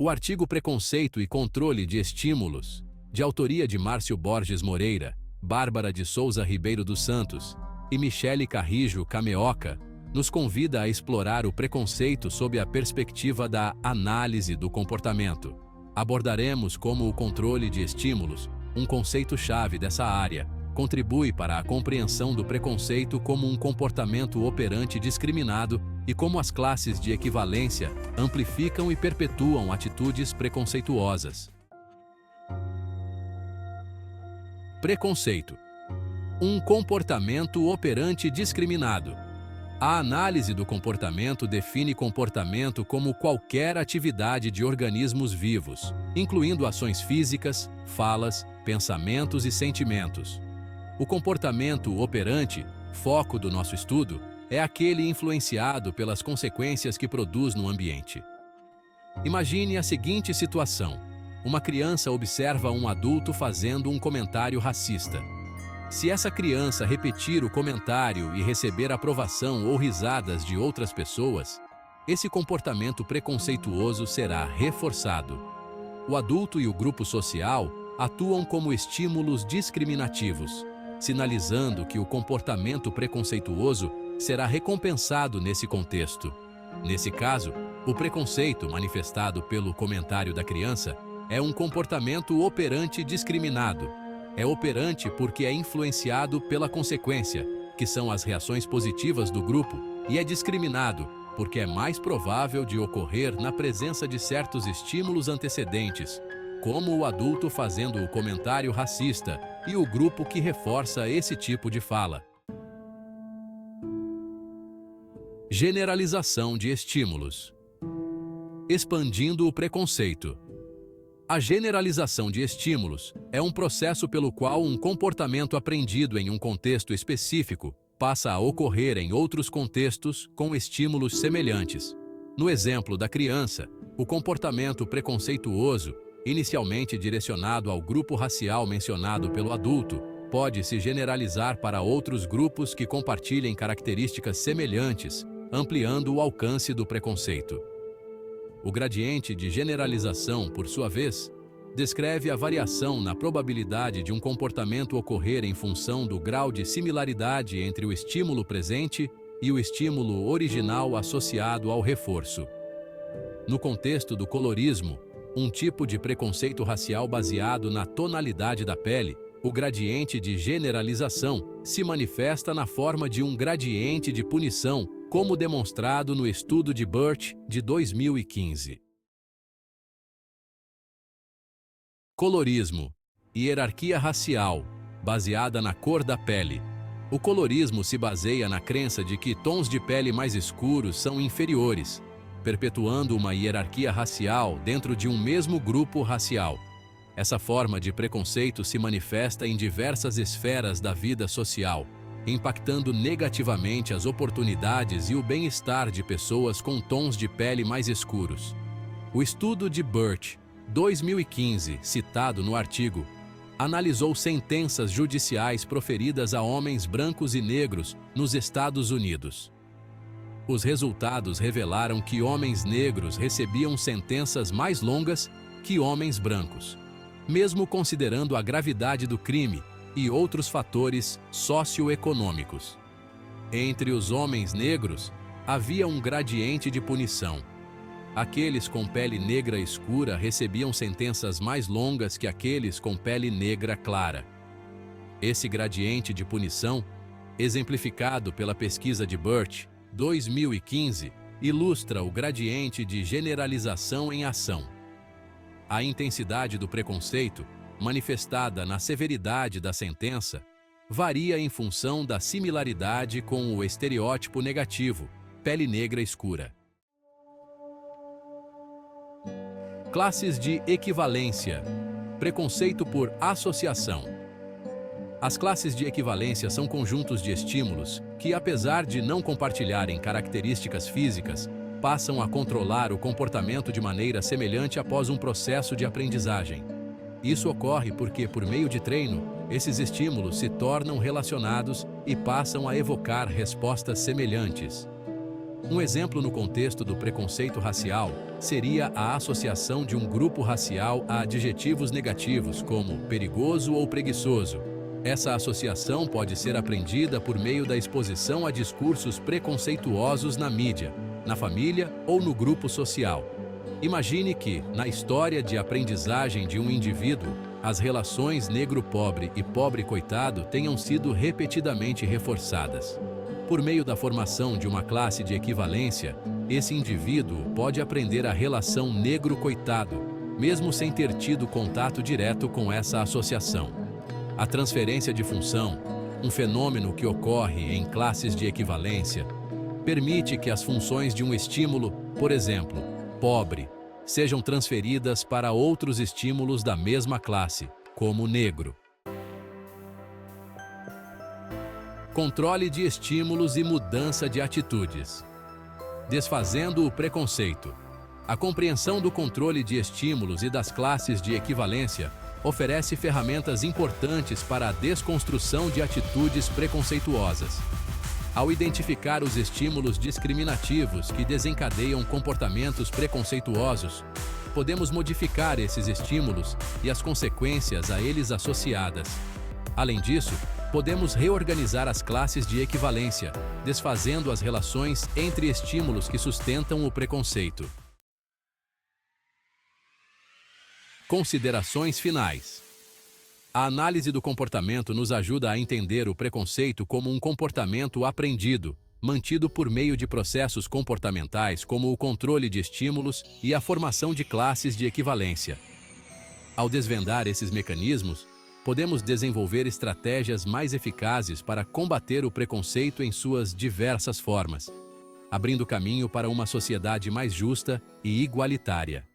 O artigo Preconceito e Controle de Estímulos, de autoria de Márcio Borges Moreira, Bárbara de Souza Ribeiro dos Santos e Michele Carrijo Cameoca, nos convida a explorar o preconceito sob a perspectiva da análise do comportamento. Abordaremos como o controle de estímulos, um conceito-chave dessa área, contribui para a compreensão do preconceito como um comportamento operante discriminado e como as classes de equivalência amplificam e perpetuam atitudes preconceituosas. Preconceito. Um comportamento operante discriminado. A análise do comportamento define comportamento como qualquer atividade de organismos vivos, incluindo ações físicas, falas, pensamentos e sentimentos. O comportamento operante, foco do nosso estudo, é aquele influenciado pelas consequências que produz no ambiente. Imagine a seguinte situação: uma criança observa um adulto fazendo um comentário racista. Se essa criança repetir o comentário e receber aprovação ou risadas de outras pessoas, esse comportamento preconceituoso será reforçado. O adulto e o grupo social atuam como estímulos discriminativos, sinalizando que o comportamento preconceituoso será recompensado nesse contexto. Nesse caso, o preconceito manifestado pelo comentário da criança é um comportamento operante discriminado. É operante porque é influenciado pela consequência, que são as reações positivas do grupo, e é discriminado porque é mais provável de ocorrer na presença de certos estímulos antecedentes, como o adulto fazendo o comentário racista e o grupo que reforça esse tipo de fala. Generalização de estímulos. Expandindo o preconceito. A generalização de estímulos é um processo pelo qual um comportamento aprendido em um contexto específico passa a ocorrer em outros contextos com estímulos semelhantes. No exemplo da criança, o comportamento preconceituoso, inicialmente direcionado ao grupo racial mencionado pelo adulto, pode se generalizar para outros grupos que compartilhem características semelhantes, ampliando o alcance do preconceito. O gradiente de generalização, por sua vez, descreve a variação na probabilidade de um comportamento ocorrer em função do grau de similaridade entre o estímulo presente e o estímulo original associado ao reforço. No contexto do colorismo, um tipo de preconceito racial baseado na tonalidade da pele, o gradiente de generalização se manifesta na forma de um gradiente de punição, como demonstrado no estudo de Birch de 2015. Colorismo. Hierarquia racial, baseada na cor da pele. O colorismo se baseia na crença de que tons de pele mais escuros são inferiores, perpetuando uma hierarquia racial dentro de um mesmo grupo racial. Essa forma de preconceito se manifesta em diversas esferas da vida social, impactando negativamente as oportunidades e o bem-estar de pessoas com tons de pele mais escuros. O estudo de Birch, 2015, citado no artigo, analisou sentenças judiciais proferidas a homens brancos e negros nos Estados Unidos. Os resultados revelaram que homens negros recebiam sentenças mais longas que homens brancos, mesmo considerando a gravidade do crime e outros fatores socioeconômicos. Entre os homens negros, havia um gradiente de punição. Aqueles com pele negra escura recebiam sentenças mais longas que aqueles com pele negra clara. Esse gradiente de punição, exemplificado pela pesquisa de Birch, 2015, ilustra o gradiente de generalização em ação. A intensidade do preconceito, manifestada na severidade da sentença, varia em função da similaridade com o estereótipo negativo, pele negra escura. Classes de equivalência. Preconceito por associação. As classes de equivalência são conjuntos de estímulos que, apesar de não compartilharem características físicas, passam a controlar o comportamento de maneira semelhante após um processo de aprendizagem. Isso ocorre porque, por meio de treino, esses estímulos se tornam relacionados e passam a evocar respostas semelhantes. Um exemplo no contexto do preconceito racial seria a associação de um grupo racial a adjetivos negativos como perigoso ou preguiçoso. Essa associação pode ser aprendida por meio da exposição a discursos preconceituosos na mídia, na família ou no grupo social. Imagine que, na história de aprendizagem de um indivíduo, as relações negro-pobre e pobre-coitado tenham sido repetidamente reforçadas. Por meio da formação de uma classe de equivalência, esse indivíduo pode aprender a relação negro-coitado, mesmo sem ter tido contato direto com essa associação. A transferência de função, um fenômeno que ocorre em classes de equivalência, permite que as funções de um estímulo, por exemplo, pobre, sejam transferidas para outros estímulos da mesma classe, como negro. Controle de estímulos e mudança de atitudes. Desfazendo o preconceito. A compreensão do controle de estímulos e das classes de equivalência oferece ferramentas importantes para a desconstrução de atitudes preconceituosas. Ao identificar os estímulos discriminativos que desencadeiam comportamentos preconceituosos, podemos modificar esses estímulos e as consequências a eles associadas. Além disso, podemos reorganizar as classes de equivalência, desfazendo as relações entre estímulos que sustentam o preconceito. Considerações finais. A análise do comportamento nos ajuda a entender o preconceito como um comportamento aprendido, mantido por meio de processos comportamentais como o controle de estímulos e a formação de classes de equivalência. Ao desvendar esses mecanismos, podemos desenvolver estratégias mais eficazes para combater o preconceito em suas diversas formas, abrindo caminho para uma sociedade mais justa e igualitária.